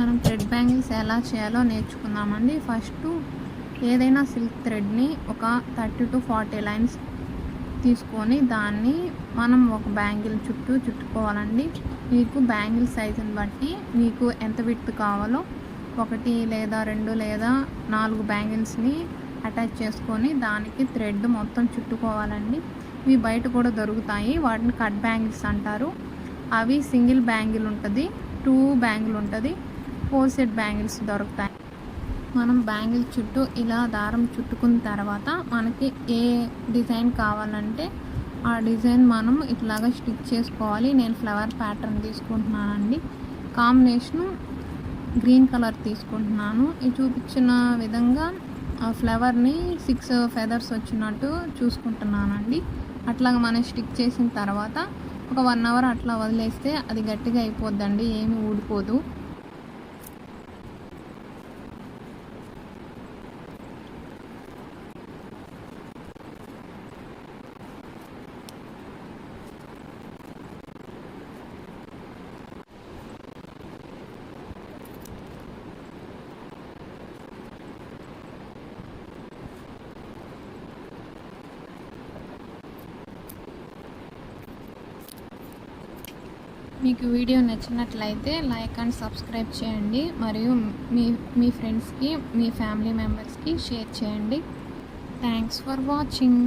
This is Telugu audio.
మనం థ్రెడ్ బ్యాంగిల్స్ ఎలా చేయాలో నేర్చుకుందామండి. ఫస్ట్ ఏదైనా సిల్క్ థ్రెడ్ని ఒక 30 to 40 లైన్స్ తీసుకొని దాన్ని మనం ఒక బ్యాంగిల్ చుట్టూ చుట్టుకోవాలండి. మీకు బ్యాంగిల్ సైజుని బట్టి మీకు ఎంత విడ్త్ కావాలో 1 లేదా 2 లేదా 4 బ్యాంగిల్స్ని అటాచ్ చేసుకొని దానికి థ్రెడ్ మొత్తం చుట్టుకోవాలండి. ఇవి బయట కూడా దొరుకుతాయి, వాటిని కట్ బ్యాంగిల్స్ అంటారు. అవి సింగిల్ బ్యాంగిల్ ఉంటుంది, 2 బ్యాంగిల్ ఉంటుంది, 4 సెట్ బ్యాంగిల్స్ దొరుకుతాయి. మనం బ్యాంగిల్ చుట్టూ ఇలా దారం చుట్టుకున్న తర్వాత మనకి ఏ డిజైన్ కావాలంటే ఆ డిజైన్ మనం ఇట్లాగా స్టిచ్ చేసుకోవాలి. నేను ఫ్లవర్ ప్యాటర్న్ తీసుకుంటున్నానండి. కాంబినేషను గ్రీన్ కలర్ తీసుకుంటున్నాను. ఈ చూపించిన విధంగా ఆ ఫ్లవర్ని 6 ఫెదర్స్ వచ్చినట్టు చూసుకుంటున్నానండి. అట్లాగా మనం స్టిక్ చేసిన తర్వాత ఒక 1 అవర్ అట్లా వదిలేస్తే అది గట్టిగా అయిపోద్దండి, ఏమీ ఊడిపోదు. మీకు వీడియో నచ్చినట్లయితే లైక్ అండ్ సబ్స్క్రైబ్ చేయండి, మరియు మీ ఫ్రెండ్స్కి, మీ ఫ్యామిలీ మెంబర్స్కి షేర్ చేయండి. Thanks for watching.